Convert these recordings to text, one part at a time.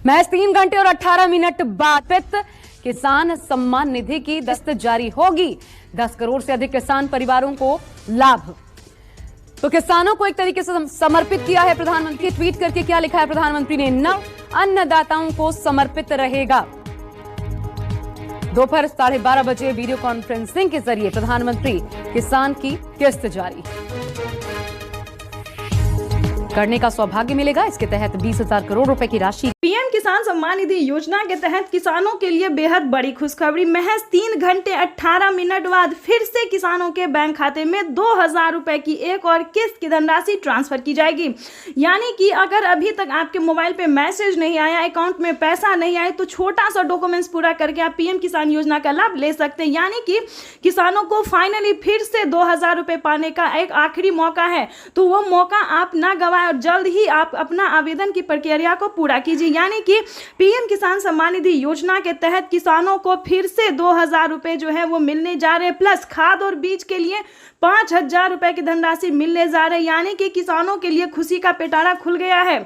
महज 3 घंटे और 18 मिनट बाद किसान सम्मान निधि की दस्त जारी होगी। 10 करोड़ से अधिक किसान परिवारों को लाभ। तो किसानों को एक तरीके से समर्पित किया है प्रधानमंत्री। ट्वीट करके क्या लिखा है प्रधानमंत्री ने? नव अन्नदाताओं को समर्पित रहेगा। दोपहर 12:30 बजे वीडियो कॉन्फ्रेंसिंग के जरिए प्रधानमंत्री किसान की किस्त जारी करने का सौभाग्य मिलेगा। इसके तहत 20,000 करोड़ रुपए की राशि। पीएम किसान सम्मान निधि योजना के तहत किसानों के लिए बेहद बड़ी खुशखबरी। महज 3 घंटे 18 मिनट बाद फिर से किसानों के बैंक खाते में 2,000 रुपए की एक और किस्त की धनराशि ट्रांसफर की जाएगी। यानी कि अगर अभी तक आपके मोबाइल पे मैसेज नहीं आया, अकाउंट में पैसा नहीं आए, तो छोटा सा डॉक्यूमेंट्स पूरा करके आप पीएम किसान योजना का लाभ ले सकते हैं। यानी कि किसानों को फाइनली फिर से 2,000 रुपए पाने का एक आखिरी मौका है, तो वो मौका आप ना गवाएं और जल्द ही आप अपना आवेदन की प्रक्रिया को पूरा कीजिए। यानी कि पीएम किसान सम्मान निधि योजना के तहत किसानों को फिर से 2,000 रुपए जो है वो मिलने जा रहे हैं, प्लस खाद और बीज के लिए 5,000 रुपए की धनराशि मिलने जा रहे हैं। यानी कि किसानों के लिए खुशी का पिटारा खुल गया है।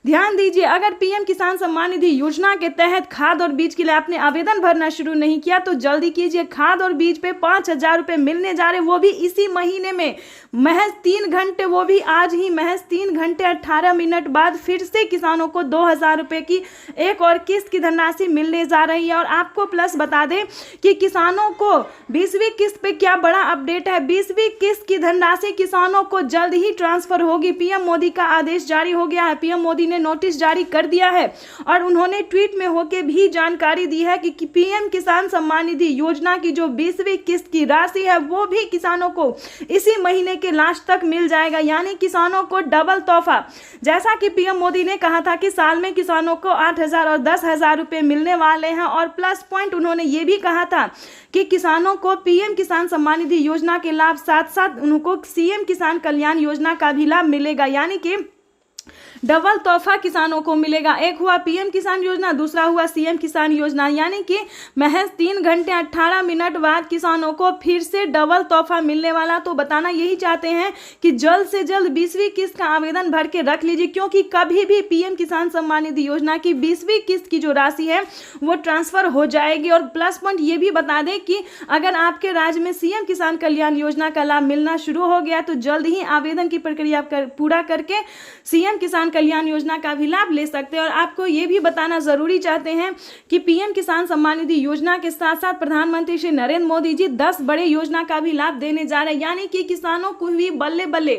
ध्यान दीजिए, अगर पीएम किसान सम्मान निधि योजना के तहत खाद और बीज के लिए आपने आवेदन भरना शुरू नहीं किया तो जल्दी कीजिए। खाद और बीज पे 5,000 रुपए मिलने जा रहे, वो भी इसी महीने में। महज 3 घंटे, वो भी आज ही महज 3 घंटे 18 मिनट बाद फिर से किसानों को 2,000 रुपए की एक और किस्त की धनराशि मिलने जा रही है। और आपको प्लस बता दें कि किसानों को 20वीं किस्त पे क्या बड़ा अपडेट है। 20वीं किस्त की धनराशि किसानों को जल्द ही ट्रांसफर होगी। पीएम मोदी का आदेश जारी हो गया है। पीएम मोदी ने नोटिस जारी कर दिया है और उन्होंने ट्वीट में होकर भी जानकारी दी है कि पीएम किसान सम्मान निधि योजना की जो 20वीं किस्त की राशि है वो भी किसानों को इसी महीने के लास्ट तक मिल जाएगा। यानी किसानों को डबल तोहफा। जैसा कि पीएम मोदी ने कहा था कि साल में किसानों को 8,000 और 10,000 रुपए मिलने वाले हैं। और प्लस पॉइंट उन्होंने ये भी कहा था कि किसानों को पीएम किसान सम्मान निधि योजना के लाभ साथ साथ उनको सीएम किसान कल्याण योजना का भी लाभ मिलेगा। यानी कि डबल तोहफा किसानों को मिलेगा। एक हुआ पीएम किसान योजना, दूसरा हुआ सीएम किसान योजना। यानी कि महज 3 घंटे 18 मिनट बाद किसानों को फिर से डबल तोहफा मिलने वाला। तो बताना यही चाहते हैं कि जल्द से जल्द 20वीं किस्त का आवेदन भर के रख लीजिए, क्योंकि कभी भी पीएम किसान सम्मान निधि योजना की 20वीं किस्त की जो राशि है वो ट्रांसफर हो जाएगी। और प्लस पॉइंट ये भी बता दें कि अगर आपके राज्य में सीएम किसान कल्याण योजना का लाभ मिलना शुरू हो गया तो जल्द ही आवेदन की प्रक्रिया पूरा करके सीएम किसान कल्याण योजना का भी लाभ ले सकते हैं। और आपको ये भी बताना जरूरी चाहते हैं कि पीएम किसान सम्मान निधि योजना के साथ साथ प्रधानमंत्री श्री नरेंद्र मोदी जी 10 बड़े योजना का भी लाभ देने जा रहे हैं। यानी कि किसानों को भी बल्ले बल्ले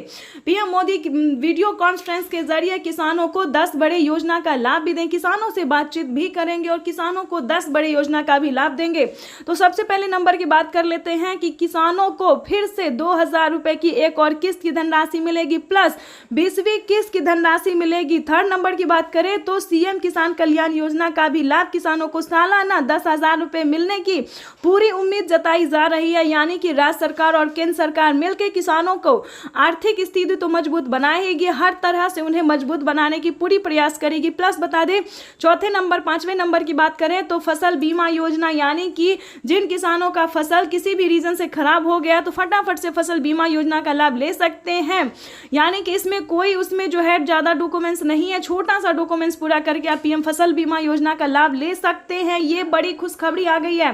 पीएम मोदी वीडियो कॉन्फ्रेंस के जरिए किसानों को 10 बड़े योजना का लाभ भी दें। किसानों से बातचीत भी करेंगे और किसानों को 10 बड़े योजना का भी लाभ देंगे। तो सबसे पहले नंबर की बात कर लेते हैं कि किसानों को फिर से 2,000 रुपए की एक और किस्त की धनराशि मिलेगी, प्लस 20वीं किस्त की धनराशि मिलेगी। थर्ड नंबर की बात करें तो सीएम किसान कल्याण योजना का भी लाभ किसानों को सालाना 10,000 रुपए मिलने की पूरी उम्मीद जताई जा रही है। यानी कि राज्य सरकार और केंद्र सरकार मिलकर किसानों को आर्थिक स्थिति तो मजबूत बनाएगी, हर तरह से उन्हें मजबूत बनाने की पूरी प्रयास करेगी। प्लस बता दें पांचवें नंबर की बात करें तो फसल बीमा योजना। यानी कि जिन किसानों का फसल किसी भी रीजन से खराब हो गया तो फटाफट से फसल बीमा योजना का लाभ ले सकते हैं। यानी कि इसमें कोई उसमें जो है ज्यादा डॉक्यूमेंट्स नहीं है, छोटा सा डॉक्यूमेंट्स पूरा करके आप पीएम फसल बीमा योजना का लाभ ले सकते हैं। ये बड़ी खुशखबरी आ गई है।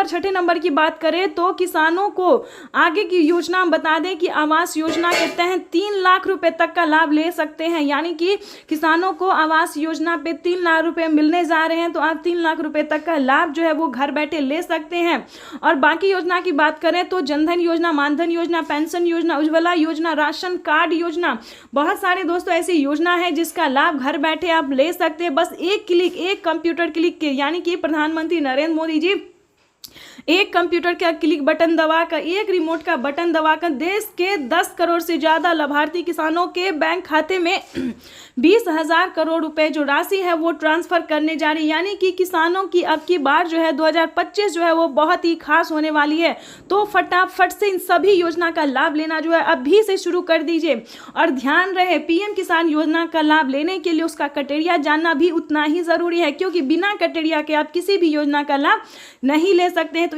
छठे नंबर की बात करें तो किसानों को आगे की योजना बता दें कि आवास योजना के तहत 3 लाख रुपए तक का लाभ ले सकते हैं। यानी कि किसानों को आवास योजना पे 3 लाख रुपए मिलने जा रहे हैं, तो आप 3 लाख रुपए तक का लाभ जो है वो घर बैठे ले सकते हैं। और बाकी योजना की बात करें तो जनधन योजना, मानधन योजना, पेंशन योजना, उज्ज्वला योजना, राशन कार्ड योजना, बहुत सारे दोस्तों ऐसी योजना है जिसका लाभ घर बैठे आप ले सकते हैं। बस एक क्लिक, एक कंप्यूटर क्लिक के। यानी कि प्रधानमंत्री नरेंद्र मोदी जी एक कंप्यूटर का क्लिक बटन दबाकर, एक रिमोट का बटन दबाकर देश के 10 करोड़ से ज्यादा लाभार्थी किसानों के बैंक खाते में 20,000 करोड़ रुपए जो राशि है वो ट्रांसफर करने जा रही है। यानी कि किसानों की अब की बार जो है 2025 जो है वो बहुत ही खास होने वाली है। तो फटाफट से इन सभी योजना का लाभ लेना जो है अभी से शुरू कर दीजिए। और ध्यान रहे, पीएम किसान योजना का लाभ लेने के लिए उसका क्राइटेरिया जानना भी उतना ही जरूरी है, क्योंकि बिना क्राइटेरिया के आप किसी भी योजना का लाभ नहीं ले सकते हैं तो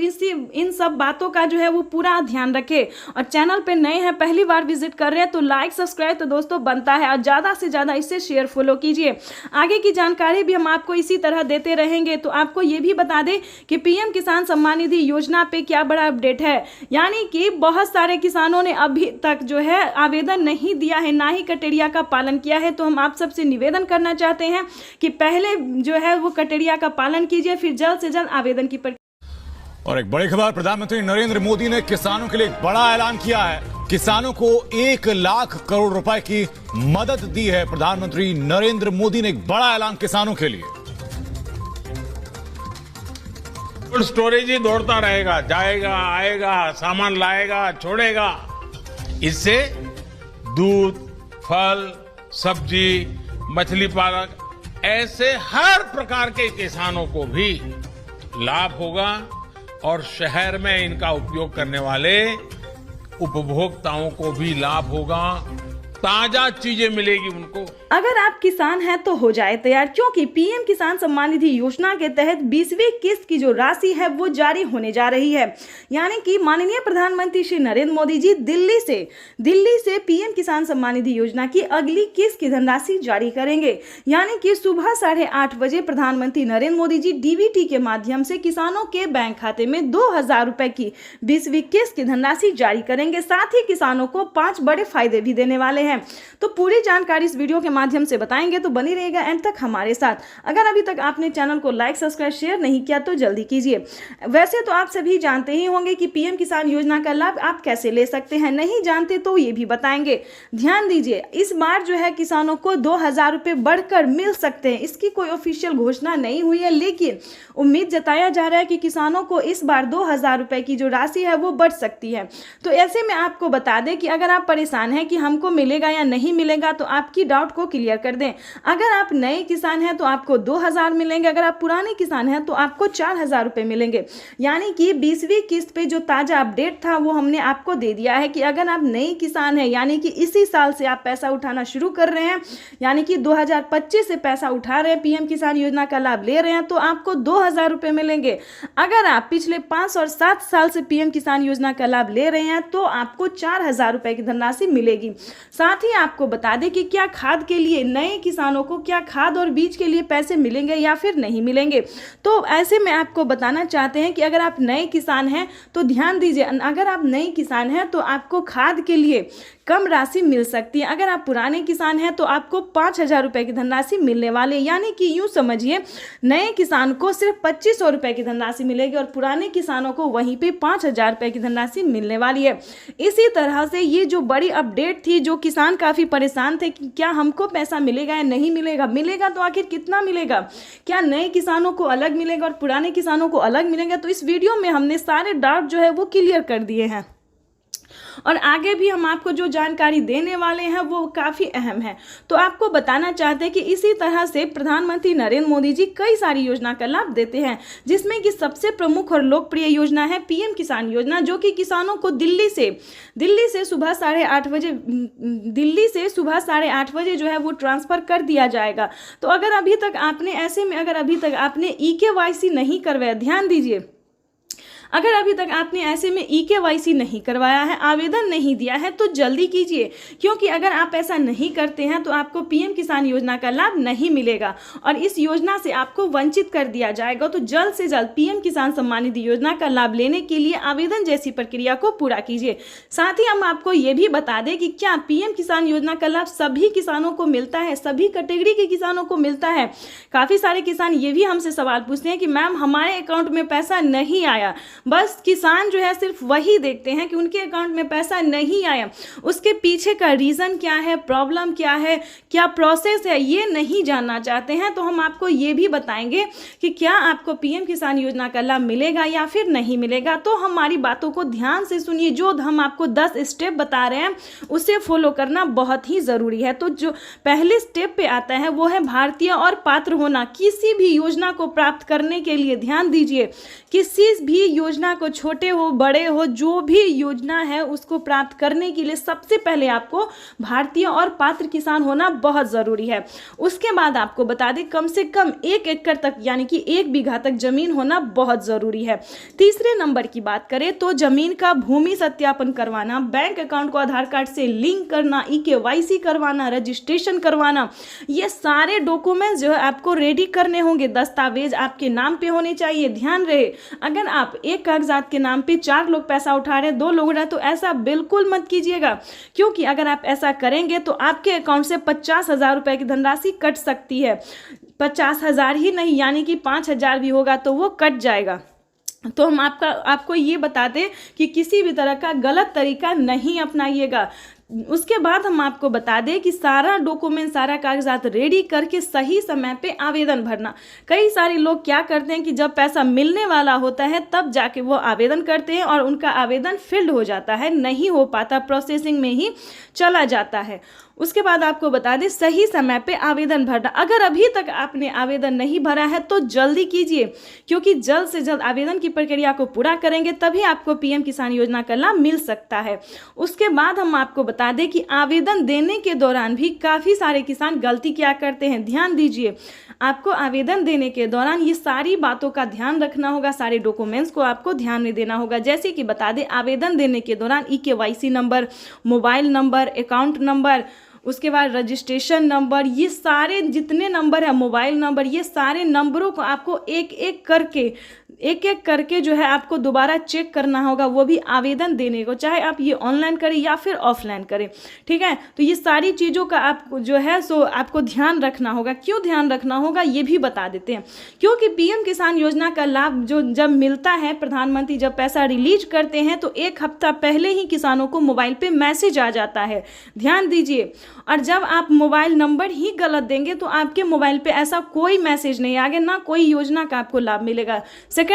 इन सब बातों का जो है वो पूरा ध्यान रखें। और चैनल पे नए हैं, पहली बार विजिट कर रहे हैं तो लाइक सब्सक्राइब तो दोस्तों बनता है, और ज़्यादा से ज़्यादा इसे शेयर फॉलो कीजिए। आगे की जानकारी भी हम आपको इसी तरह देते रहेंगे। तो आपको ये भी बता दें कि पीएम किसान सम्मान निधि योजना पे क्या बड़ा अपडेट है, यानी कि बहुत सारे किसानों ने अभी तक जो है आवेदन नहीं दिया है, ना ही कटेरिया का पालन किया है। तो हम आप सबसे निवेदन करना चाहते हैं कि पहले जो है वो कटेरिया का पालन कीजिए, फिर जल्द से जल्द आवेदन की और एक बड़ी खबर, प्रधानमंत्री नरेंद्र मोदी ने किसानों के लिए एक बड़ा ऐलान किया है। किसानों को 1 लाख करोड़ रुपए की मदद दी है। प्रधानमंत्री नरेंद्र मोदी ने एक बड़ा ऐलान किसानों के लिए। कोल्ड स्टोरेज ही दौड़ता रहेगा, जाएगा आएगा, सामान लाएगा छोड़ेगा। इससे दूध, फल, सब्जी, मछली पालक, ऐसे हर प्रकार के किसानों को भी लाभ होगा और शहर में इनका उपयोग करने वाले उपभोक्ताओं को भी लाभ होगा। ताजा चीजें मिलेगी उनको। अगर आप किसान हैं तो हो जाए तैयार, क्योंकि पीएम किसान सम्मान निधि योजना के तहत 20वीं किस्त की जो राशि है वो जारी होने जा रही है। यानी कि माननीय प्रधानमंत्री श्री नरेंद्र मोदी जी दिल्ली से पीएम किसान सम्मान निधि योजना की अगली किस्त की धनराशि जारी करेंगे। यानी कि सुबह 8:30 बजे प्रधानमंत्री नरेंद्र मोदी जी डीबीटी के माध्यम से किसानों के बैंक खाते में 2000 रुपए की 20वीं किस्त की धनराशि जारी करेंगे। साथ ही किसानों को 5 बड़े फायदे भी देने वाले हैं। तो पूरी जानकारी इस वीडियो के माध्यम से बताएंगे, तो बनी रहेगा एंड तक हमारे साथ। अगर अभी तक आपने चैनल को लाइक सब्सक्राइब शेयर नहीं किया तो जल्दी कीजिए। वैसे तो आप सभी जानते ही होंगे कि पीएम किसान योजना का लाभ आप कैसे ले सकते हैं, नहीं जानते तो ये भी बताएंगे। ध्यान दीजिए, इस बार जो है किसानों को 2000 रुपए बढ़कर मिल सकते हैं। इसकी कोई ऑफिशियल घोषणा नहीं हुई है, लेकिन उम्मीद जताया जा रहा है कि किसानों को इस बार 2000 रुपए की जो राशि है वो बढ़ सकती है। तो ऐसे में आपको बता दें कि अगर आप परेशान हैं कि हमको मिलेगा या नहीं मिलेगा, तो आपकी डाउट को क्लियर कर दें। अगर आप नए किसान हैं तो आपको 2000 मिलेंगे, अगर आप पुराने किसान हैं तो आपको 4000 रुपए मिलेंगे। यानी कि 20वीं किस्त पे जो ताजा अपडेट था वो हमने आपको दे दिया है कि अगर आप नए किसान हैं, यानी कि इसी साल से आप पैसा उठाना शुरू कर रहे हैं, यानी कि 2025 से पैसा उठा रहे हैं, पीएम किसान योजना का लाभ ले रहे हैं, तो आपको 2000 रुपए मिलेंगे। अगर आप पिछले 5 और 7 साल से पीएम किसान योजना का लाभ ले रहे हैं तो आपको 4000 रुपए की धनराशि मिलेगी। साथ ही आपको बता दें कि क्या खाद के लिए नए किसानों को क्या खाद और बीज के लिए पैसे मिलेंगे या फिर नहीं मिलेंगे। तो ऐसे में आपको बताना चाहते हैं कि अगर आप नए किसान हैं तो ध्यान दीजिए, अगर आप नए किसान हैं तो आपको खाद के लिए कम राशि मिल सकती है। अगर आप पुराने किसान हैं तो आपको 5000 रुपए की धनराशि मिलने वाले, यानी कि यूं समझिए नए किसान को सिर्फ 2500 रुपए की धनराशि मिलेगी और पुराने किसानों को वहीं पे 5000 रुपए की धनराशि मिलने वाली है। इसी तरह से ये जो बड़ी अपडेट थी, जो किसान काफी परेशान थे कि क्या हमको पैसा मिलेगा या नहीं मिलेगा, मिलेगा तो आखिर कितना मिलेगा, क्या नए किसानों को अलग मिलेगा और पुराने किसानों को अलग मिलेगा। तो इस वीडियो में हमने सारे डाउट जो है वो क्लियर कर दिए हैं और आगे भी हम आपको जो जानकारी देने वाले हैं वो काफ़ी अहम है। तो आपको बताना चाहते हैं कि इसी तरह से प्रधानमंत्री नरेंद्र मोदी जी कई सारी योजना का लाभ देते हैं, जिसमें कि सबसे प्रमुख और लोकप्रिय योजना है पीएम किसान योजना, जो कि किसानों को दिल्ली से सुबह 8:30 बजे जो है वो ट्रांसफ़र कर दिया जाएगा। तो अगर अभी तक आपने EKYC नहीं करवाया, ध्यान दीजिए, अगर अभी तक आपने ऐसे में EKYC नहीं करवाया है, आवेदन नहीं दिया है, तो जल्दी कीजिए, क्योंकि अगर आप ऐसा नहीं करते हैं तो आपको पीएम किसान योजना का लाभ नहीं मिलेगा और इस योजना से आपको वंचित कर दिया जाएगा। तो जल्द से जल्द पीएम किसान सम्मान निधि योजना का लाभ लेने के लिए आवेदन जैसी प्रक्रिया को पूरा कीजिए। साथ ही हम आपको ये भी बता दें कि क्या पीएम किसान योजना का लाभ सभी किसानों को मिलता है, सभी कैटेगरी के किसानों को मिलता है। काफ़ी सारे किसान ये भी हमसे सवाल पूछते हैं कि मैम हमारे अकाउंट में पैसा नहीं आया। बस किसान जो है सिर्फ वही देखते हैं कि उनके अकाउंट में पैसा नहीं आया, उसके पीछे का रीज़न क्या है, प्रॉब्लम क्या है, क्या प्रोसेस है, ये नहीं जानना चाहते हैं। तो हम आपको ये भी बताएंगे कि क्या आपको पीएम किसान योजना का लाभ मिलेगा या फिर नहीं मिलेगा। तो हमारी बातों को ध्यान से सुनिए, जो हम आपको 10 स्टेप बता रहे हैं उसे फॉलो करना बहुत ही ज़रूरी है। तो जो पहले स्टेप पे आता है वो है भारतीय और पात्र होना। किसी भी योजना को प्राप्त करने के लिए ध्यान दीजिए, किसी भी योजना योजना को, छोटे हो बड़े हो, जो भी योजना है उसको प्राप्त करने के लिए सबसे पहले आपको भारतीय और पात्र किसान होना बहुत ज़रूरी है। उसके बाद आपको बता दें कम से कम 1 एकड़ तक यानी कि 1 बीघा तक जमीन होना बहुत ज़रूरी है। तीसरे नंबर की बात करें तो जमीन का भूमि सत्यापन करवाना, बैंक अकाउंट को आधार कार्ड से लिंक करना, EKYC करवाना, रजिस्ट्रेशन करवाना, ये सारे डॉक्यूमेंट्स जो है आपको रेडी करने होंगे। दस्तावेज आपके नाम पे होने चाहिए। ध्यान रहे, अगर आप एक कागजात के नाम पे 4 लोग पैसा उठा रहे हैं, 2 लोग रहे, तो ऐसा बिल्कुल मत कीजिएगा, क्योंकि अगर आप ऐसा करेंगे तो आपके अकाउंट से 50,000 रुपए की धनराशि कट सकती है। 50,000 ही नहीं यानी कि 5,000 भी होगा तो वो कट जाएगा। तो हम आपको ये बता दें कि किसी भी तरह का गलत तरीका नहीं अपनाइएगा। उसके बाद हम आपको बता दें कि सारा डॉक्यूमेंट, सारा कागजात रेडी करके सही समय पे आवेदन भरना। कई सारे लोग क्या करते हैं कि जब पैसा मिलने वाला होता है तब जाके वो आवेदन करते हैं और उनका आवेदन फिल्ड हो जाता है, नहीं हो पाता, प्रोसेसिंग में ही चला जाता है। उसके बाद आपको बता दें सही समय पे आवेदन भरना। अगर अभी तक आपने आवेदन नहीं भरा है तो जल्दी कीजिए, क्योंकि जल्द से जल्द आवेदन की प्रक्रिया को पूरा करेंगे तभी आपको PM किसान योजना का लाभ मिल सकता है। उसके बाद हम आपको बता दें कि आवेदन देने के दौरान भी काफ़ी सारे किसान गलती क्या करते हैं। ध्यान दीजिए, आपको आवेदन देने के दौरान ये सारी बातों का ध्यान रखना होगा, सारे डॉक्यूमेंट्स को आपको ध्यान में देना होगा। जैसे कि बता दें आवेदन देने के दौरान EKYC number, mobile number, account number, उसके बाद रजिस्ट्रेशन नंबर, ये सारे जितने नंबर है, मोबाइल नंबर, ये सारे नंबरों को आपको एक एक करके जो है आपको दोबारा चेक करना होगा, वो भी आवेदन देने को, चाहे आप ये ऑनलाइन करें या फिर ऑफलाइन करें। ठीक है, तो ये सारी चीज़ों का आपको जो है सो आपको ध्यान रखना होगा। क्यों ध्यान रखना होगा ये भी बता देते हैं, क्योंकि PM किसान योजना का लाभ जो जब मिलता है, प्रधानमंत्री जब पैसा रिलीज करते हैं तो 1 हफ्ता पहले ही किसानों को मोबाइल पे मैसेज आ जाता है। ध्यान दीजिए, और जब आप मोबाइल नंबर ही गलत देंगे तो आपके मोबाइल पे ऐसा कोई मैसेज नहीं आगे, ना कोई योजना का आपको लाभ मिलेगा। सेकंड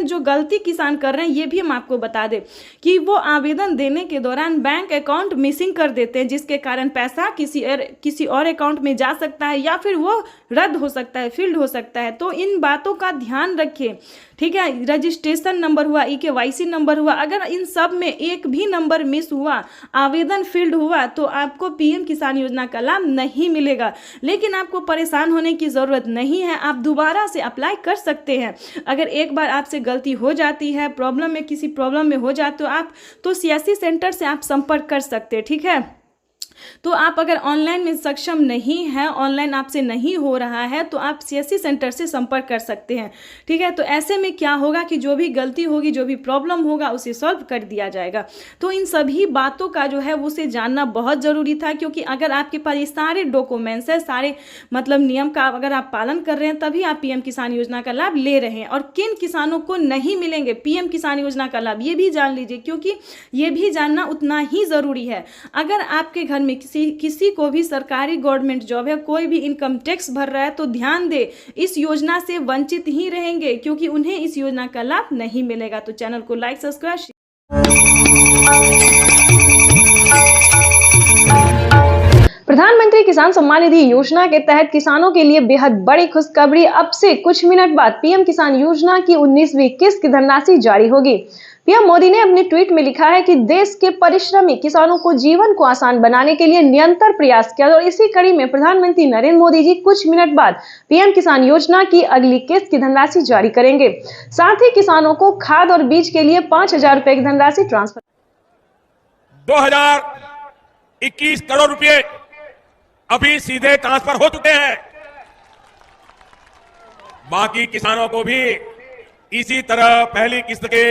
जो गलती किसान कर रहे हैं ये भी हम आपको बता दें कि वो आवेदन देने के दौरान बैंक अकाउंट मिसिंग कर देते हैं, जिसके कारण पैसा किसी और अकाउंट में जा सकता है या फिर वो रद्द हो सकता है, फील्ड हो सकता है। तो इन बातों का ध्यान रखिए। ठीक है, रजिस्ट्रेशन नंबर हुआ, EKYC नंबर हुआ, अगर इन सब में एक भी नंबर मिस हुआ, आवेदन फील्ड हुआ, तो आपको PM किसान योजना का लाभ नहीं मिलेगा। लेकिन आपको परेशान होने की ज़रूरत नहीं है, आप दोबारा से अप्लाई कर सकते हैं। अगर एक बार आपसे गलती हो जाती है, किसी प्रॉब्लम में हो जाते हो आप, तो CSC सेंटर से आप संपर्क कर सकते हैं। ठीक है, तो आप अगर ऑनलाइन में सक्षम नहीं है, ऑनलाइन आपसे नहीं हो रहा है, तो आप CSC सेंटर से संपर्क कर सकते हैं। ठीक है, तो ऐसे में क्या होगा कि जो भी गलती होगी, जो भी प्रॉब्लम होगा, उसे सॉल्व कर दिया जाएगा। तो इन सभी बातों का जो है उसे जानना बहुत ज़रूरी था, क्योंकि अगर आपके पास ये सारे डॉक्यूमेंट्स है, सारे मतलब नियम का अगर आप पालन कर रहे हैं, तभी आप PM किसान योजना का लाभ ले रहे हैं। और किन किसानों को नहीं मिलेंगे PM किसान योजना का लाभ, ये भी जान लीजिए, क्योंकि ये भी जानना उतना ही ज़रूरी है। अगर आपके घर में किसी को भी सरकारी गवर्नमेंट जॉब है, कोई भी इनकम टैक्स भर रहा है, तो ध्यान दे, इस योजना से वंचित ही रहेंगे, क्योंकि उन्हें इस योजना का लाभ नहीं मिलेगा। तो चैनल को लाइक, सब्सक्राइब। प्रधानमंत्री किसान सम्मान निधि योजना के तहत किसानों के लिए बेहद बड़ी खुशखबरी। अब से कुछ मिनट बाद PM किसान योजना की 19वीं किस्त की धनराशि जारी होगी। PM मोदी ने अपने ट्वीट में लिखा है कि देश के परिश्रमी किसानों को जीवन को आसान बनाने के लिए निरंतर प्रयास किया, और इसी कड़ी में प्रधानमंत्री नरेंद्र मोदी जी कुछ मिनट बाद PM किसान योजना की अगली किस्त की धनराशि जारी करेंगे। साथ ही किसानों को खाद और बीज के लिए 5,000 रुपए की धनराशि ट्रांसफर 2021 करोड़ रुपए अभी सीधे ट्रांसफर हो चुके हैं। बाकी किसानों को भी इसी तरह पहली किस्त के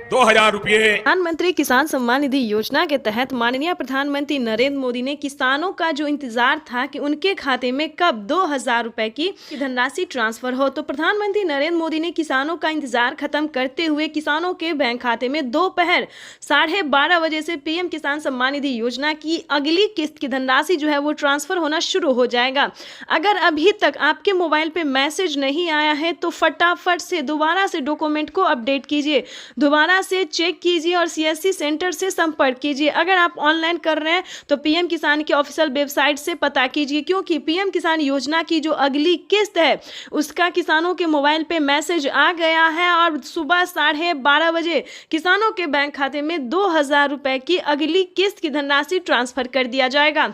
2,000 रुपए। प्रधानमंत्री किसान सम्मान निधि योजना के तहत माननीय प्रधानमंत्री नरेंद्र मोदी ने किसानों का जो इंतजार था कि उनके खाते में कब 2,000 रुपए की धनराशि ट्रांसफर हो, तो प्रधानमंत्री नरेंद्र मोदी ने किसानों का इंतजार खत्म करते हुए किसानों के बैंक खाते में दोपहर 12:30 बजे से PM किसान सम्मान निधि योजना की अगली किस्त की धनराशि जो है वो ट्रांसफर होना शुरू हो जाएगा। अगर अभी तक आपके मोबाइल पे मैसेज नहीं आया है तो फटाफट से दोबारा से डॉक्यूमेंट को अपडेट कीजिए, दोबारा से चेक कीजिए और सीएससी सेंटर से संपर्क कीजिए। अगर आप ऑनलाइन कर रहे हैं तो पीएम किसान की ऑफिशियल वेबसाइट से पता कीजिए, क्योंकि पीएम किसान योजना की जो अगली किस्त है उसका किसानों के मोबाइल पे मैसेज आ गया है और सुबह 12:30 बजे किसानों के बैंक खाते में 2,000 रुपए की अगली किस्त की धनराशि ट्रांसफर कर दिया जाएगा।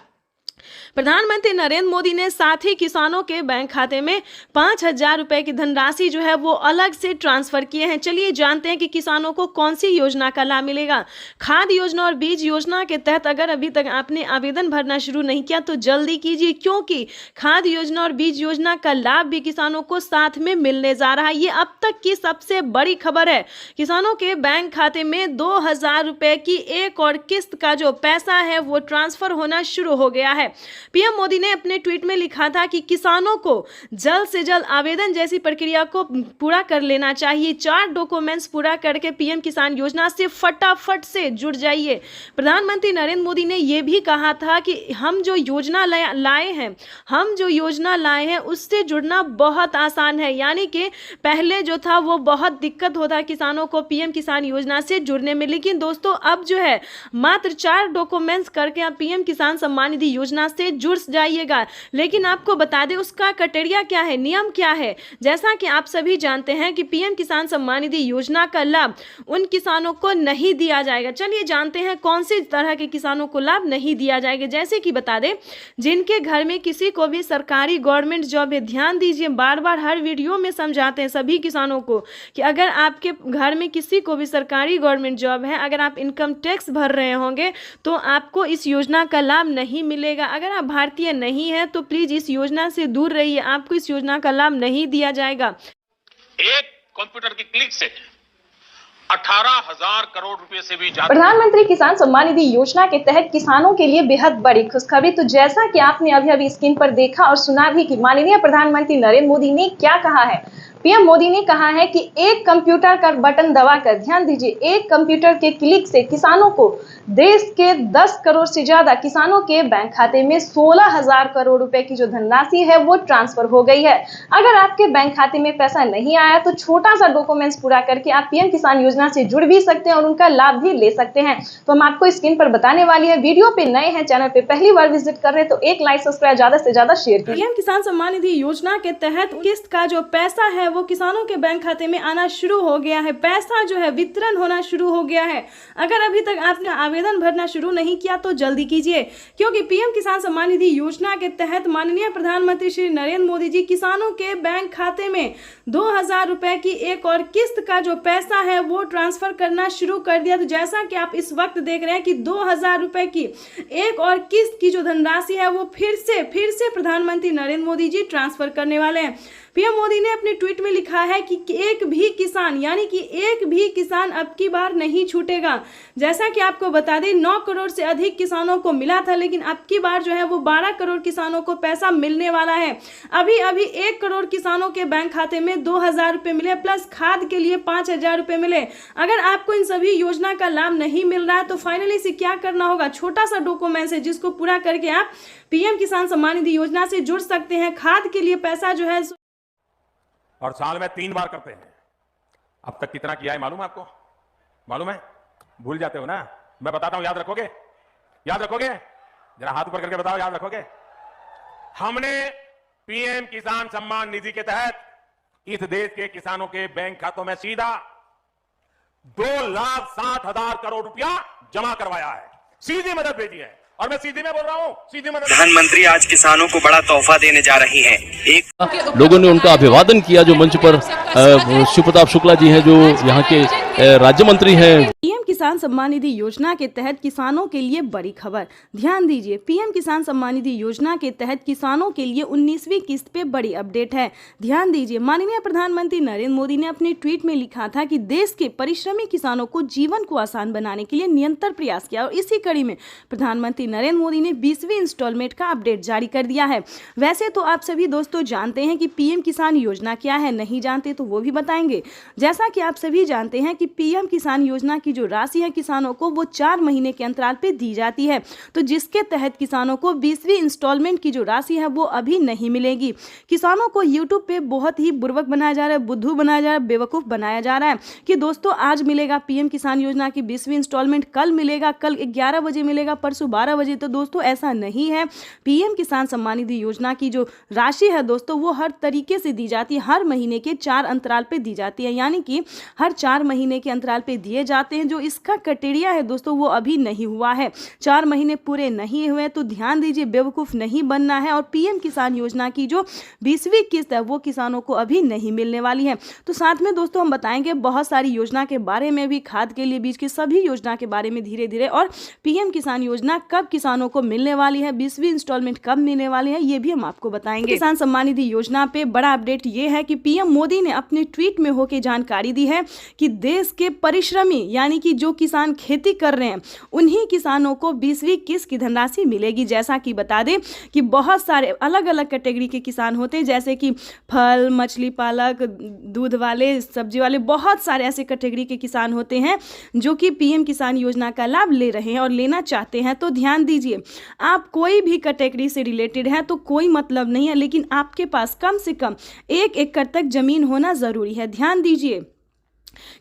प्रधानमंत्री नरेंद्र मोदी ने साथ ही किसानों के बैंक खाते में 5,000 रुपए की धनराशि जो है वो अलग से ट्रांसफर किए हैं। चलिए जानते हैं कि किसानों को कौन सी योजना का लाभ मिलेगा। खाद योजना और बीज योजना के तहत अगर अभी तक आपने आवेदन भरना शुरू नहीं किया तो जल्दी कीजिए, क्योंकि खाद योजना और बीज योजना का लाभ भी किसानों को साथ में मिलने जा रहा है। ये अब तक की सबसे बड़ी खबर है। किसानों के बैंक खाते में 2,000 रुपए की एक और किस्त का जो पैसा है वो ट्रांसफर होना शुरू हो गया है। पीएम मोदी ने अपने ट्वीट में लिखा था कि किसानों को जल्द से जल्द आवेदन जैसी प्रक्रिया को पूरा कर लेना चाहिए। 4 डॉक्यूमेंट्स पूरा करके पीएम किसान योजना से फटाफट से जुड़ जाइए। प्रधानमंत्री नरेंद्र मोदी ने यह भी कहा था कि हम जो योजना लाए हैं उससे जुड़ना बहुत आसान है, यानी कि पहले जो था वो बहुत दिक्कत होता किसानों को पीएम किसान योजना से जुड़ने में, लेकिन दोस्तों अब जो है मात्र 4 डॉक्यूमेंट्स करके आप पीएम किसान सम्मान निधि योजना से जुड़ जाइएगा। लेकिन आपको बता दें उसका क्राइटेरिया क्या है, नियम क्या है। जैसा कि आप सभी जानते हैं कि पीएम किसान सम्मान निधि योजना का लाभ उन किसानों को नहीं दिया जाएगा। चलिए जानते हैं कौन सी तरह के किसानों को लाभ नहीं दिया जाएगा। जैसे कि बता दें जिनके घर में किसी को भी सरकारी गवर्नमेंट जॉब है, ध्यान दीजिए बार बार हर वीडियो में समझाते हैं सभी किसानों को कि अगर आपके घर में किसी को भी सरकारी गवर्नमेंट जॉब है, अगर आप इनकम टैक्स भर रहे होंगे तो आपको इस योजना का लाभ नहीं मिलेगा। अगर आप भारतीय नहीं है तो प्लीज इस योजना से दूर रहिए, आपको इस योजना का लाभ नहीं दिया जाएगा। एक कंप्यूटर की क्लिक से 18,000 करोड़ रुपए से भी ज्यादा। प्रधानमंत्री किसान सम्मान निधि योजना के तहत किसानों के लिए बेहद बड़ी खुशखबरी। तो जैसा कि आपने अभी स्क्रीन पर देखा और सुना भी कि माननीय प्रधानमंत्री नरेंद्र मोदी ने क्या कहा है। पीएम मोदी ने कहा है कि एक कंप्यूटर का बटन दबाकर, ध्यान दीजिए, एक कंप्यूटर के क्लिक से किसानों को देश के 10 करोड़ से ज्यादा किसानों के बैंक खाते में 16,000 करोड़ रुपए की जो धनराशि है वो ट्रांसफर हो गई है। अगर आपके बैंक खाते में पैसा नहीं आया तो छोटा सा डॉक्यूमेंट्स पूरा करके आप पीएम किसान योजना से जुड़ भी सकते हैं और उनका लाभ भी ले सकते हैं। तो हम आपको स्क्रीन पर बताने वाली है। वीडियो पे नए हैं, चैनल पे पहली बार विजिट कर रहे हैं तो एक लाइक सब्सक्राइब ज्यादा से ज्यादा शेयर कीजिए। पीएम किसान सम्मान निधि योजना के तहत किस्त का जो पैसा है वो किसानों के बैंक खाते में आना शुरू हो गया है। पैसा जो है वितरण होना शुरू हो गया है। अगर अभी तक आपने आवेदन भरना शुरू नहीं किया तो जल्दी कीजिए, क्योंकि पीएम किसान सम्मान निधि योजना के तहत माननीय प्रधानमंत्री श्री नरेंद्र मोदी जी किसानों के बैंक खाते में 2,000 रुपए की एक और किस्त का जो पैसा है वो ट्रांसफर करना शुरू कर दिया। तो जैसा कि आप इस वक्त देख रहे हैं कि 2,000 रुपए की एक और किस्त की जो धनराशि है वो फिर से प्रधानमंत्री नरेंद्र मोदी जी ट्रांसफर करने वाले हैं। पीएम मोदी ने अपने ट्वीट में लिखा है कि एक भी किसान, यानी कि एक भी किसान अब की बार नहीं छूटेगा। जैसा कि आपको बता दें 9 करोड़ से अधिक किसानों को मिला था, लेकिन अब की बार जो है वो 12 करोड़ किसानों को पैसा मिलने वाला है। अभी 1 करोड़ किसानों के बैंक खाते में 2,000 रुपए मिले, प्लस खाद के लिए 5,000 रुपए मिले। अगर आपको इन सभी योजना का लाभ नहीं मिल रहा है तो फाइनली से क्या करना होगा, छोटा सा डॉक्यूमेंट है जिसको पूरा करके आप पीएम किसान सम्मान निधि योजना से जुड़ सकते हैं। खाद के लिए पैसा जो है और साल में 3 बार करते हैं। अब तक कितना किया है मालूम है आपको? मालूम है? भूल जाते हो ना? मैं बताता हूं, याद रखोगे? याद रखोगे? जरा हाथ ऊपर करके बताओ, याद रखोगे? हमने पीएम किसान सम्मान निधि के तहत इस देश के किसानों के बैंक खातों में सीधा 2,60,000 करोड़ रुपया जमा करवाया है। सीधी मदद भेजी है, और मैं सीधी में बोल रहा हूँ, सीधी मदद। प्रधानमंत्री आज किसानों को बड़ा तोहफा देने जा रही हैं। एक लोगों ने उनका अभिवादन किया। जो मंच पर शिव प्रताप शुक्ला जी हैं जो यहाँ के राज्य मंत्री हैं। पीएम किसान सम्मान निधि योजना के तहत किसानों के लिए बड़ी खबर, ध्यान दीजिए। पीएम किसान सम्मान निधि योजना के तहत किसानों के लिए 19वीं किस्त पे बड़ी अपडेट है, ध्यान दीजिए। माननीय प्रधानमंत्री नरेंद्र मोदी ने अपने ट्वीट में लिखा था कि देश के परिश्रमी किसानों को जीवन को आसान बनाने के लिए निरंतर प्रयास किया, और इसी कड़ी में प्रधानमंत्री नरेंद्र मोदी ने 20वीं इंस्टॉलमेंट का अपडेट जारी कर दिया है। वैसे तो आप सभी दोस्तों जानते हैं कि पीएम किसान योजना क्या है, नहीं जानते तो वो भी बताएंगे। जैसा कि आप सभी जानते हैं कि पीएम किसान योजना की जो राशि राशि है किसानों को वो 4 महीने के अंतराल पे दी जाती है। तो जिसके तहत किसानों को 20वीं इंस्टॉलमेंट की जो राशि है वो अभी नहीं मिलेगी। किसानों को यूट्यूब पे बहुत ही बुर्बक बनाया जा रहा है, बुद्धू बनाया जा रहा है, बेवकूफ़ बनाया जा रहा है कि दोस्तों आज मिलेगा पीएम किसान योजना की 20वीं इंस्टॉलमेंट, कल मिलेगा, कल 11 बजे मिलेगा, परसों 12 बजे। तो दोस्तों ऐसा नहीं है। पीएम किसान सम्मान निधि योजना की जो राशि है दोस्तों वो हर तरीके से दी जाती है, हर महीने के 4 अंतराल पे दी जाती है, यानी कि हर 4 महीने के अंतराल पे दिए जाते हैं। जो इसका क्राइटेरिया है दोस्तों वो अभी नहीं हुआ है, 4 महीने पूरे नहीं हुए। तो ध्यान दीजिए, बेवकूफ़ नहीं बनना है। और पीएम किसान योजना की जो 20वीं किस्त है वो किसानों को अभी नहीं मिलने वाली है। तो साथ में दोस्तों हम बताएंगे बहुत सारी योजना के बारे में भी, खाद के लिए बीज की सभी योजना के बारे में धीरे धीरे, और पीएम किसान योजना कब किसानों को मिलने वाली है, 20वीं इंस्टॉलमेंट कब मिलने वाली है, ये भी हम आपको बताएंगे। किसान सम्मान निधि योजना पे बड़ा अपडेट ये है कि पीएम मोदी ने अपने ट्वीट में होकर जानकारी दी है कि देश के परिश्रमी यानी कि जो किसान खेती कर रहे हैं उन्हीं किसानों को 20वीं किस्त की धनराशि मिलेगी। जैसा कि बता दें कि बहुत सारे अलग अलग कैटेगरी के किसान होते हैं, जैसे कि फल, मछली पालक, दूध वाले, सब्जी वाले, बहुत सारे ऐसे कैटेगरी के किसान होते हैं जो कि पीएम किसान योजना का लाभ ले रहे हैं और लेना चाहते हैं। तो ध्यान दीजिए, आप कोई भी कैटेगरी से रिलेटेड है तो कोई मतलब नहीं है, लेकिन आपके पास कम से कम 1 एकड़ तक जमीन होना ज़रूरी है। ध्यान दीजिए,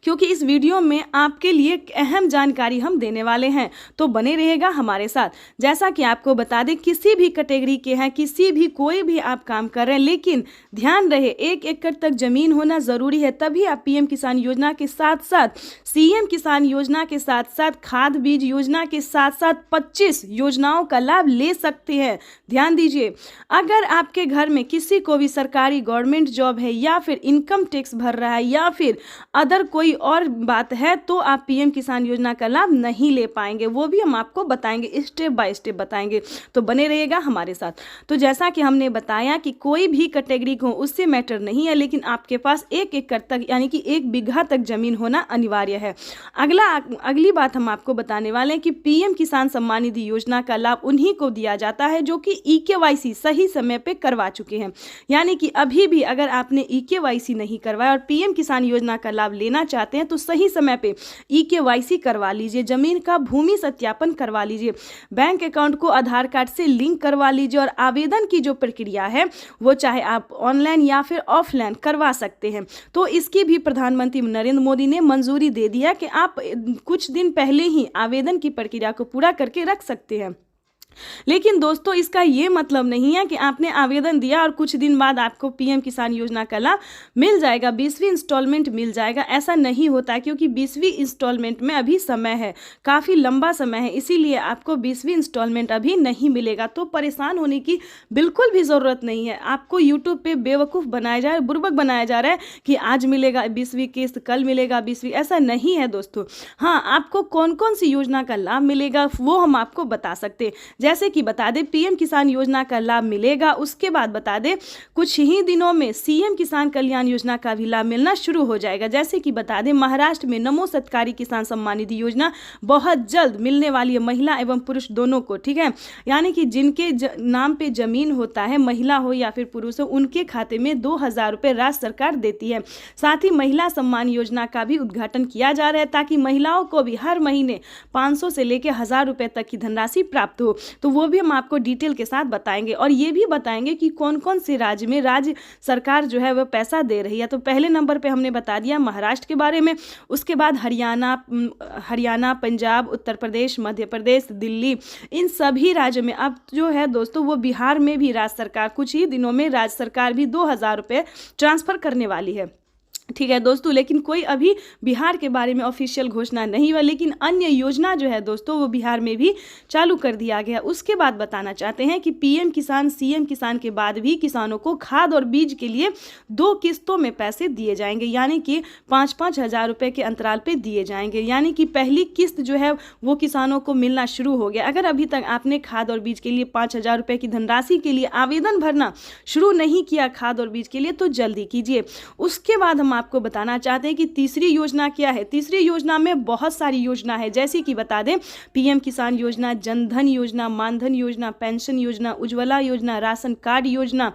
क्योंकि इस वीडियो में आपके लिए एक अहम जानकारी हम देने वाले हैं, तो बने रहेगा हमारे साथ। जैसा कि आपको बता दें, किसी भी कैटेगरी के हैं, किसी भी कोई भी आप काम कर रहे हैं, लेकिन ध्यान रहे 1 एकड़ तक जमीन होना ज़रूरी है, तभी आप पीएम किसान योजना के साथ साथ, सीएम किसान योजना के साथ साथ, खाद बीज योजना के साथ साथ 25 योजनाओं का लाभ ले सकते हैं। ध्यान दीजिए, अगर आपके घर में किसी को भी सरकारी गवर्नमेंट जॉब है या फिर इनकम टैक्स भर रहा है या फिर अदर कोई और बात है, तो आप पीएम किसान योजना का लाभ नहीं ले पाएंगे। वो भी हम आपको बताएंगे, स्टेप बाय स्टेप बताएंगे, तो बने रहिएगा हमारे साथ। तो जैसा कि हमने बताया कि कोई भी कैटेगरी हो उससे मैटर नहीं है, लेकिन आपके पास 1 एकड़ तक यानी कि 1 बीघा तक जमीन होना अनिवार्य है। अगली बात हम आपको बताने वाले हैं कि पीएम किसान सम्मान निधि योजना का लाभ उन्हीं को दिया जाता है जो कि EKYC सही समय पे करवा चुके हैं। यानी कि अभी भी अगर आपने EKYC नहीं करवाया और पीएम किसान योजना का लाभ लेना चाहते हैं तो सही समय पे EKYC करवा लीजिए, जमीन का भूमि सत्यापन करवा लीजिए, बैंक अकाउंट को आधार कार्ड से लिंक करवा लीजिए, और आवेदन की जो प्रक्रिया है वो चाहे आप ऑनलाइन या फिर ऑफलाइन करवा सकते हैं। तो इसकी भी प्रधानमंत्री नरेंद्र मोदी ने मंजूरी दे दिया कि आप कुछ दिन पहले ही आवेदन की प्रक्रिया को पूरा करके रख सकते हैं। लेकिन दोस्तों इसका ये मतलब नहीं है कि आपने आवेदन दिया और कुछ दिन बाद आपको पीएम किसान योजना का लाभ मिल जाएगा, 20वीं इंस्टॉलमेंट मिल जाएगा। ऐसा नहीं होता है, क्योंकि 20वीं इंस्टॉलमेंट में अभी समय है, काफ़ी लंबा समय है, इसीलिए आपको 20वीं इंस्टॉलमेंट अभी नहीं मिलेगा। तो परेशान होने की बिल्कुल भी ज़रूरत नहीं है। आपको यूट्यूब पे बेवकूफ़ बनाया जा रहा है, बुर्बक बनाया जा रहा है कि आज मिलेगा 20वीं किस्त, कल मिलेगा 20वीं, ऐसा नहीं है दोस्तों। हाँ, आपको कौन कौन सी योजना का लाभ मिलेगा वो हम आपको बता सकते हैं। जैसे कि बता दें पीएम किसान योजना का लाभ मिलेगा, उसके बाद बता दें कुछ ही दिनों में सीएम किसान कल्याण योजना का भी लाभ मिलना शुरू हो जाएगा। जैसे कि बता दें महाराष्ट्र में नमो सत्कारी किसान सम्मान निधि योजना बहुत जल्द मिलने वाली है, महिला एवं पुरुष दोनों को, ठीक है। यानी कि जिनके नाम पे जमीन होता है, महिला हो या फिर पुरुष हो, उनके खाते में 2000 रुपये राज्य सरकार देती है। साथ ही महिला सम्मान योजना का भी उद्घाटन किया जा रहा है ताकि महिलाओं को भी हर महीने 500 से लेकर 1000 रुपये तक की धनराशि प्राप्त हो। तो वो भी हम आपको डिटेल के साथ बताएंगे, और ये भी बताएंगे कि कौन कौन से राज्य में राज्य सरकार जो है वह पैसा दे रही है। तो पहले नंबर पे हमने बता दिया महाराष्ट्र के बारे में, उसके बाद हरियाणा, पंजाब, उत्तर प्रदेश, मध्य प्रदेश, दिल्ली, इन सभी राज्यों में अब जो है दोस्तों वो बिहार में भी राज्य सरकार कुछ ही दिनों में राज्य सरकार भी 2000 रुपये ट्रांसफर करने वाली है, ठीक है दोस्तों। लेकिन कोई अभी बिहार के बारे में ऑफिशियल घोषणा नहीं हुआ, लेकिन अन्य योजना जो है दोस्तों वो बिहार में भी चालू कर दिया गया। उसके बाद बताना चाहते हैं कि पीएम किसान, सीएम किसान के बाद भी किसानों को खाद और बीज के लिए 2 किस्तों में पैसे दिए जाएंगे, यानी कि 5-5 हज़ार रुपये के अंतराल पे दिए जाएंगे। यानी कि पहली किस्त जो है वो किसानों को मिलना शुरू हो गया। अगर अभी तक आपने खाद और बीज के लिए 5000 रुपये की धनराशि के लिए आवेदन भरना शुरू नहीं किया खाद और बीज के लिए, तो जल्दी कीजिए। उसके बाद हम आपको बताना चाहते हैं कि तीसरी योजना क्या है। तीसरी योजना में बहुत सारी योजना है, जैसे कि बता दें पीएम किसान योजना, जनधन योजना, मानधन योजना, पेंशन योजना, उज्ज्वला योजना, राशन कार्ड योजना,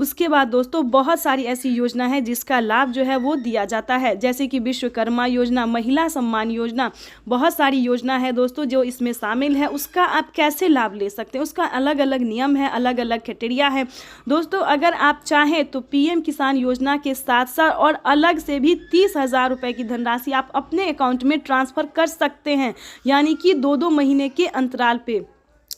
उसके बाद दोस्तों बहुत सारी ऐसी योजना है जिसका लाभ जो है वो दिया जाता है, जैसे कि विश्वकर्मा योजना, महिला सम्मान योजना, बहुत सारी योजना है दोस्तों जो इसमें शामिल है। उसका आप कैसे लाभ ले सकते हैं, उसका अलग अलग नियम है, अलग अलग क्राइटेरिया है दोस्तों। अगर आप चाहें तो पीएम किसान योजना के साथ साथ और अलग से भी 30,000 रुपये की धनराशि आप अपने अकाउंट में ट्रांसफ़र कर सकते हैं, यानी कि 2-2 महीने के अंतराल पे,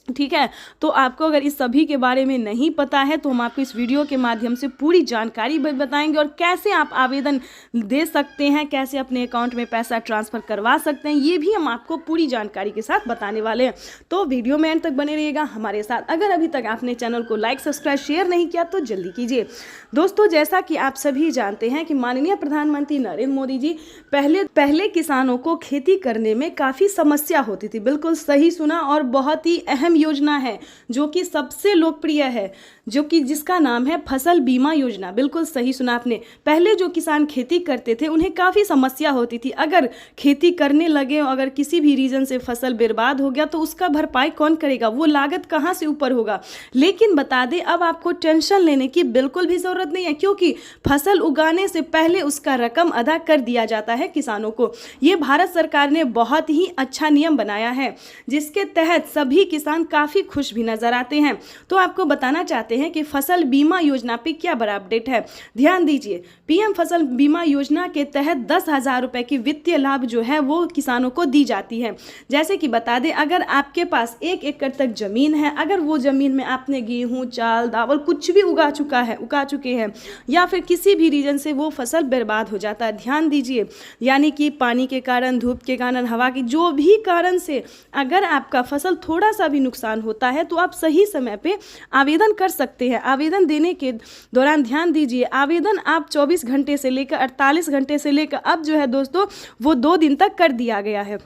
ठीक है। तो आपको अगर इस सभी के बारे में नहीं पता है तो हम आपको इस वीडियो के माध्यम से पूरी जानकारी बताएंगे और कैसे आप आवेदन दे सकते हैं, कैसे अपने अकाउंट में पैसा ट्रांसफ़र करवा सकते हैं, ये भी हम आपको पूरी जानकारी के साथ बताने वाले हैं। तो वीडियो में एंड तक बने रहिएगा हमारे साथ। अगर अभी तक आपने चैनल को लाइक, सब्सक्राइब, शेयर नहीं किया तो जल्दी कीजिए। दोस्तों जैसा कि आप सभी जानते हैं कि माननीय प्रधानमंत्री नरेंद्र मोदी जी पहले किसानों को खेती करने में काफ़ी समस्या होती थी। बिल्कुल सही सुना, और बहुत ही अहम योजना है जो कि सबसे लोकप्रिय है, जो कि जिसका नाम है फसल बीमा योजना। बिल्कुल सही सुना आपने। पहले जो किसान खेती करते थे उन्हें काफ़ी समस्या होती थी। अगर खेती करने लगे, अगर किसी भी रीज़न से फसल बर्बाद हो गया तो उसका भरपाई कौन करेगा, वो लागत कहाँ से ऊपर होगा। लेकिन बता दें अब आपको टेंशन लेने की बिल्कुल भी ज़रूरत नहीं है, क्योंकि फसल उगाने से पहले उसका रकम अदा कर दिया जाता है किसानों को। ये भारत सरकार ने बहुत ही अच्छा नियम बनाया है, जिसके तहत सभी किसान काफ़ी खुश भी नजर आते हैं। तो आपको बताना चाहते हैं कि फसल बीमा योजना पे क्या बड़ा अपडेट है। ध्यान दीजिए, पीएम फसल बीमा योजना के तहत 10,000 रुपए की वित्तीय लाभ जो है वो किसानों को दी जाती है। जैसे कि बता दें, अगर आपके पास 1 एकड़ तक जमीन है, अगर वो जमीन में आपने गेहूं, चावल, दावल कुछ भी उगा चुके हैं, या फिर किसी भी रीजन से वो फसल बर्बाद हो जाता है, ध्यान दीजिए, यानी कि पानी के कारण, धूप के कारण, हवा की जो भी कारण से अगर आपका फसल थोड़ा सा भी नुकसान होता है तो आप सही समय पे आवेदन कर सकते हैं। आवेदन देने के दौरान ध्यान दीजिए, आवेदन आप 24 घंटे से लेकर 48 घंटे से लेकर अब जो है दोस्तों वो 2 दिन तक कर दिया गया है,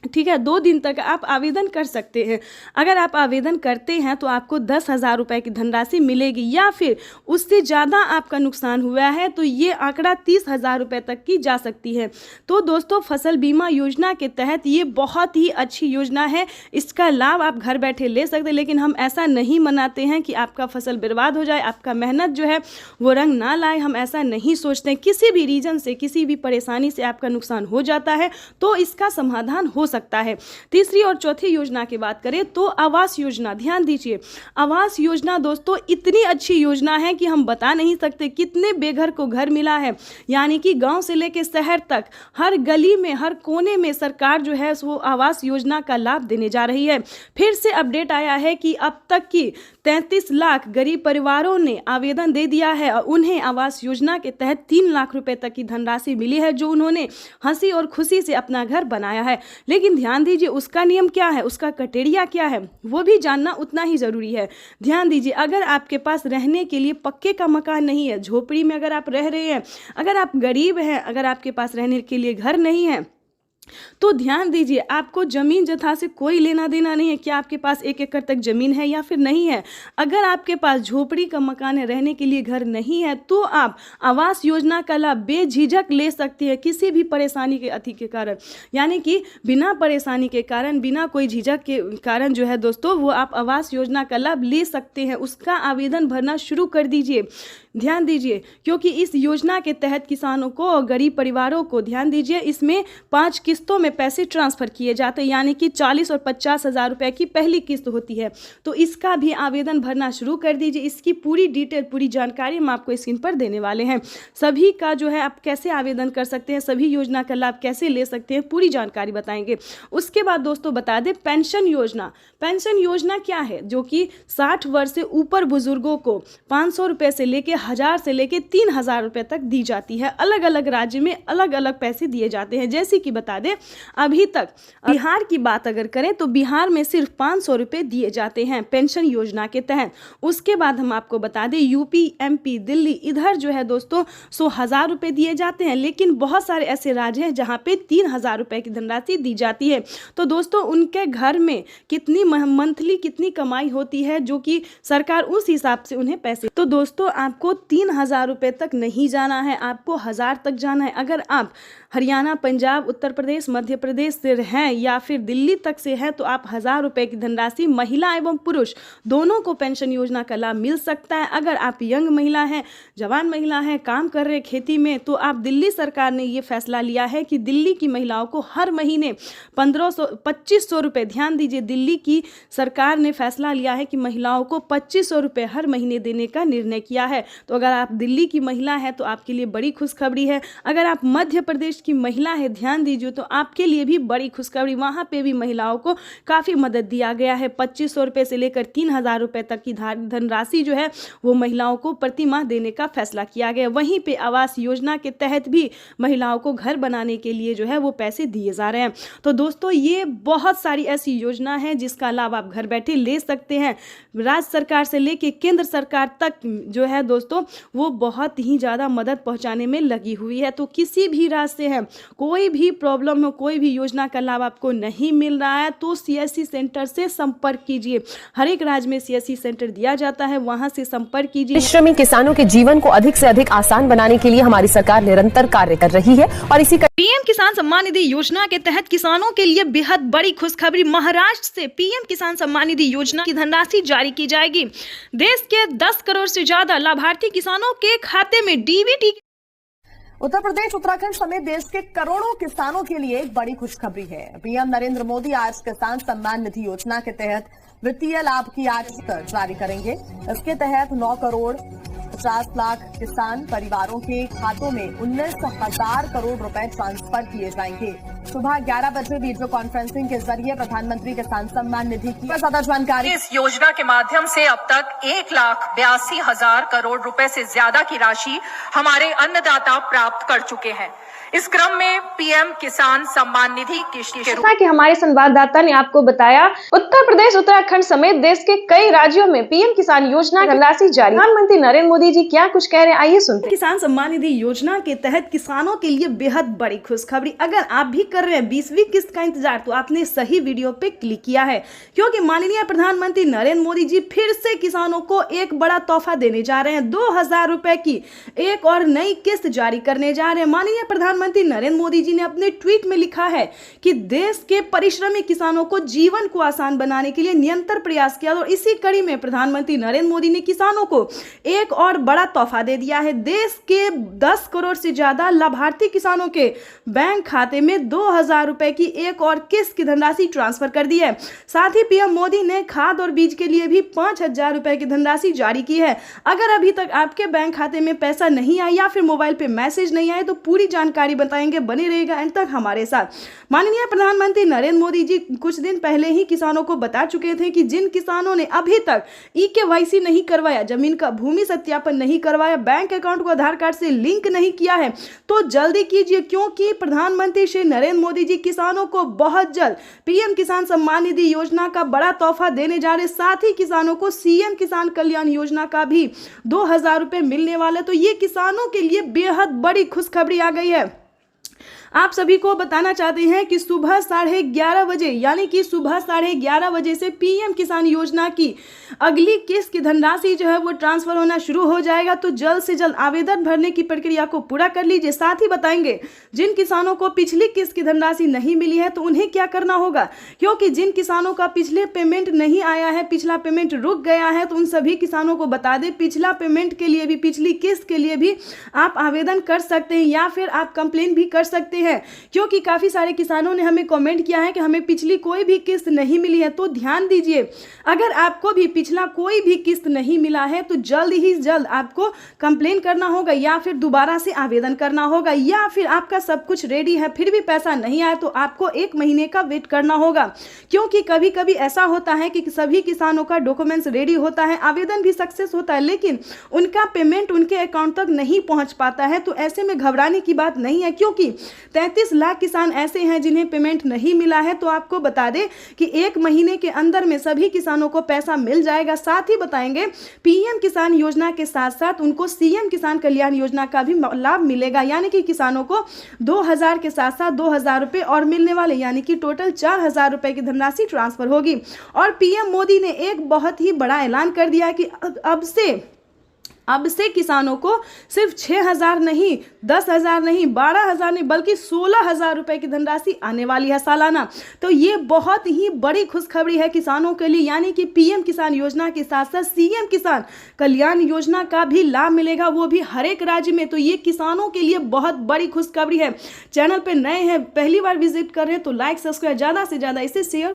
ठीक है। 2 दिन तक आप आवेदन कर सकते हैं। अगर आप आवेदन करते हैं तो आपको 10,000 रुपये की धनराशि मिलेगी, या फिर उससे ज़्यादा आपका नुकसान हुआ है तो ये आंकड़ा 30,000 रुपये तक की जा सकती है। तो दोस्तों फसल बीमा योजना के तहत ये बहुत ही अच्छी योजना है, इसका लाभ आप घर बैठे ले सकते हैं। लेकिन हम ऐसा नहीं मनाते हैं कि आपका फसल बर्बाद हो जाए, आपका मेहनत जो है वो रंग ना लाए, हम ऐसा नहीं सोचते हैं। किसी भी रीजन से, किसी भी परेशानी से आपका नुकसान हो जाता है तो इसका समाधान हो सकता है। तीसरी और चौथी योजना की बात करें तो आवास योजना। ध्यान दीजिए, आवास योजना दोस्तों इतनी अच्छी योजना है कि हम बता नहीं सकते कितने बेघर को घर मिला है, यानी कि गांव से लेकर शहर तक हर गली में, हर कोने में सरकार जो है वो आवास योजना का लाभ देने जा रही है। फिर से अपडेट आया है कि अब तक की 33 लाख गरीब परिवारों ने आवेदन दे दिया है और उन्हें आवास योजना के तहत 3 लाख रुपए तक की धनराशि मिली है, जो उन्होंने हंसी और खुशी से अपना घर बनाया है। लेकिन ध्यान दीजिए उसका नियम क्या है, उसका क्राइटेरिया क्या है, वो भी जानना उतना ही ज़रूरी है। ध्यान दीजिए, अगर आपके पास रहने के लिए पक्के का मकान नहीं है, झोपड़ी में अगर आप रह रहे हैं, अगर आप गरीब हैं, अगर आपके पास रहने के लिए घर नहीं है, तो ध्यान दीजिए आपको जमीन जथा से कोई लेना देना नहीं है कि आपके पास 1 एकड़ तक जमीन है या फिर नहीं है। अगर आपके पास झोपड़ी का मकान है, रहने के लिए घर नहीं है, तो आप आवास योजना का लाभ बेझिझक ले सकती है, किसी भी परेशानी के अति के कारण, यानी कि बिना परेशानी के कारण, बिना कोई झिझक के कारण जो है दोस्तों वो आप आवास योजना का लाभ ले सकते हैं। उसका आवेदन भरना शुरू कर दीजिए। ध्यान दीजिए, क्योंकि इस योजना के तहत किसानों को और गरीब परिवारों को, ध्यान दीजिए, इसमें 5 किस्तों में पैसे ट्रांसफ़र किए जाते हैं, यानी कि 40 और 50,000 रुपये की पहली किस्त होती है। तो इसका भी आवेदन भरना शुरू कर दीजिए। इसकी पूरी डिटेल, पूरी जानकारी हम आपको स्क्रीन पर देने वाले हैं। सभी का जो है आप कैसे आवेदन कर सकते हैं, सभी योजना का लाभ कैसे ले सकते हैं, पूरी जानकारी बताएंगे। उसके बाद दोस्तों बता दें पेंशन योजना। पेंशन योजना क्या है, जो कि 60 वर्ष से ऊपर बुजुर्गों को 500 रुपये से लेकर 1000 से लेकर 3000 रुपये तक दी जाती है। अलग अलग राज्य में अलग अलग पैसे दिए जाते हैं। जैसे कि बता दें, अभी तक बिहार की बात अगर करें तो बिहार में सिर्फ 500 रुपये दिए जाते हैं पेंशन योजना के तहत। उसके बाद हम आपको बता दें यूपी, एमपी, दिल्ली, इधर जो है दोस्तों 100,000 रुपये दिए जाते हैं। लेकिन बहुत सारे ऐसे राज्य हैं जहाँ पे 3000 रुपये की धनराशि दी जाती है। तो दोस्तों उनके घर में कितनी मंथली कितनी कमाई होती है, जो कि सरकार उस हिसाब से उन्हें पैसे। तो दोस्तों आपको 3000 रुपये तक नहीं जाना है, आपको 1000 तक जाना है। अगर आप हरियाणा, पंजाब, उत्तर प्रदेश प्रदेश, मध्य प्रदेश से हैं या फिर दिल्ली तक से हैं तो आप 1000 रुपये की धनराशि महिला एवं पुरुष दोनों को पेंशन योजना का लाभ मिल सकता है। अगर आप यंग महिला हैं, जवान महिला हैं, काम कर रहे खेती में, तो आप दिल्ली सरकार ने ये फैसला लिया है कि दिल्ली की महिलाओं को हर महीने 2500 रुपये, ध्यान दीजिए, दिल्ली की सरकार ने फैसला लिया है कि महिलाओं को 2500 रुपये हर महीने देने का निर्णय किया है। तो अगर आप दिल्ली की महिला हैं तो आपके लिए बड़ी खुशखबरी है। अगर आप मध्य प्रदेश की महिला है, ध्यान दीजिए, तो आपके लिए भी बड़ी खुशखबरी, वहाँ पे भी महिलाओं को काफ़ी मदद दिया गया है। 2500 रुपये से लेकर 3000 रुपये तक की धनराशि जो है वो महिलाओं को प्रति माह देने का फैसला किया गया। वहीं पे आवास योजना के तहत भी महिलाओं को घर बनाने के लिए जो है वो पैसे दिए जा रहे हैं। तो दोस्तों, ये बहुत सारी ऐसी योजना है जिसका लाभ आप घर बैठे ले सकते हैं। राज्य सरकार से लेके केंद्र सरकार तक जो है दोस्तों वो बहुत ही ज़्यादा मदद पहुंचाने में लगी हुई है। तो किसी भी राज्य से है, कोई भी प्रॉब्लम हो, कोई भी योजना का लाभ आपको नहीं मिल रहा है तो CSC सेंटर से संपर्क कीजिए। हर एक राज्य में CSC सेंटर दिया जाता है, वहां से संपर्क कीजिए। परिश्रमी किसानों के जीवन को अधिक से अधिक आसान बनाने के लिए हमारी सरकार निरंतर कार्य कर रही है और इसी PM किसान सम्मान निधि योजना के तहत किसानों के लिए बेहद बड़ी खुशखबरी। महाराष्ट्र से PM किसान सम्मान निधि योजना की धनराशि जारी की जाएगी। देश के 10 करोड़ से ज्यादा लाभार्थी किसानों के खाते में DBT। उत्तर प्रदेश, उत्तराखंड समेत देश के करोड़ों किसानों के लिए एक बड़ी खुशखबरी है। PM नरेंद्र मोदी आज किसान सम्मान निधि योजना के तहत वित्तीय लाभ की आज जारी करेंगे। इसके तहत 9 करोड़ 50 लाख किसान परिवारों के खातों में 19,000 करोड़ रुपए ट्रांसफर किए जाएंगे। सुबह 11 बजे वीडियो कॉन्फ्रेंसिंग के जरिए प्रधानमंत्री किसान सम्मान निधि की ज्यादा जानकारी। इस योजना के माध्यम से अब तक 1,82,000 करोड़ रुपए से ज्यादा की राशि हमारे अन्नदाता प्राप्त कर चुके हैं। इस क्रम में PM किसान सम्मान निधि किस्त के रूप कि हमारे संवाददाता ने आपको बताया, उत्तर प्रदेश, उत्तराखंड समेत देश के कई राज्यों में PM किसान योजना धनराशि जारी। प्रधानमंत्री नरेंद्र मोदी जी क्या कुछ कह रहे हैं, आइए सुनते हैं। किसान सम्मान निधि योजना के तहत किसानों के लिए बेहद बड़ी खुशखबरी। अगर आप भी कर रहे हैं 20वीं किस्त का इंतजार तो आपने सही वीडियो पे क्लिक किया है, क्योंकि माननीय प्रधानमंत्री नरेंद्र मोदी जी फिर से किसानों को एक बड़ा तोहफा देने जा रहे हैं। 2000 रुपए की एक और नई किस्त जारी करने जा रहे हैं। माननीय प्रधानमंत्री नरेंद्र मोदी जी ने अपने ट्वीट में लिखा है कि देश के परिश्रमी किसानों को जीवन को आसान बनाने के लिए निरंतर प्रयास किया और इसी कड़ी में प्रधानमंत्री नरेंद्र मोदी ने किसानों को एक और बड़ा तोहफा दे दिया है। देश के 10 करोड़ से ज्यादा लाभार्थी किसानों के बैंक खाते में 2000 रुपए की एक और किस्त की धनराशि ट्रांसफर कर दी है। साथ ही PM मोदी ने खाद और बीज के लिए भी 5000 रुपए की धनराशि जारी की है। अगर अभी तक आपके बैंक खाते में पैसा नहीं आया या फिर मोबाइल पे मैसेज नहीं आए तो पूरी जानकारी बताएंगे, बने रहेगा एंड तक हमारे साथ। माननीय प्रधानमंत्री नरेंद्र मोदी जी कुछ दिन पहले ही किसानों को बता चुके थे कि जिन किसानों ने अभी तक eKYC नहीं करवाया, जमीन का भूमि सत्यापन नहीं करवाया, बैंक अकाउंट को आधार कार्ड से लिंक नहीं किया है तो जल्दी कीजिए, क्योंकि प्रधानमंत्री श्री नरेंद्र मोदी जी किसानों को बहुत जल्द PM किसान सम्मान निधि योजना का बड़ा तोहफा देने जा रहे। साथ ही किसानों को CM किसान कल्याण योजना का भी 2000 रुपए मिलने वाला। तो ये किसानों के लिए बेहद बड़ी खुशखबरी आ गई है। आप सभी को बताना चाहते हैं कि सुबह 11:30 बजे, यानी कि सुबह 11:30 बजे से PM किसान योजना की अगली किस्त की धनराशि जो है वो ट्रांसफर होना शुरू हो जाएगा। तो जल्द से जल्द आवेदन भरने की प्रक्रिया को पूरा कर लीजिए। साथ ही बताएंगे जिन किसानों को पिछली किस्त की धनराशि नहीं मिली है तो उन्हें क्या करना होगा, क्योंकि जिन किसानों का पिछले पेमेंट नहीं आया है, पिछला पेमेंट रुक गया है, तो उन सभी किसानों को बता दें पिछला पेमेंट के लिए भी, पिछली किस्त के लिए भी आप आवेदन कर सकते हैं या फिर आप कंप्लेन भी कर सकते हैं, क्योंकि काफी सारे किसानों ने हमें कमेंट किया है कि हमें पिछली कोई भी किस्त नहीं मिली है। तो ध्यान दीजिए, अगर आपको भी पिछला कोई भी किस्त नहीं मिला है तो जल्द ही जल्द आपको कंप्लेन करना होगा या फिर दोबारा से आवेदन करना होगा, या फिर आपका सब कुछ रेडी है फिर भी पैसा नहीं आया तो आपको 1 महीने का वेट करना होगा। क्योंकि कभी कभी ऐसा होता है कि सभी किसानों का डॉक्यूमेंट्स रेडी होता है, आवेदन भी सक्सेस होता है, लेकिन उनका पेमेंट उनके अकाउंट तक नहीं पहुंच पाता है। तो ऐसे में घबराने की बात नहीं है, क्योंकि 33 लाख किसान ऐसे हैं जिन्हें पेमेंट नहीं मिला है। तो आपको बता दें कि 1 महीने के अंदर में सभी किसानों को पैसा मिल जाएगा। साथ ही बताएंगे PM किसान योजना के साथ साथ उनको CM किसान कल्याण योजना का भी लाभ मिलेगा, यानी कि किसानों को 2000 के साथ साथ 2000 रुपए और मिलने वाले, यानी कि टोटल 4000 रुपए की धनराशि ट्रांसफर होगी। और PM मोदी ने एक बहुत ही बड़ा ऐलान कर दिया कि अब से अब से किसानों को सिर्फ 6,000 नहीं, 10,000 नहीं, 12,000 नहीं, बल्कि 16,000 रुपए की धनराशि आने वाली है सालाना। तो ये बहुत ही बड़ी खुशखबरी है किसानों के लिए, यानी कि पीएम किसान योजना के साथ साथ सीएम किसान कल्याण योजना का भी लाभ मिलेगा, वो भी हर एक राज्य में। तो ये किसानों के लिए बहुत बड़ी खुशखबरी है। चैनल पे नए हैं, पहली बार विजिट कर रहे हैं तो लाइक सब्सक्राइब ज़्यादा से ज़्यादा इसे शेयर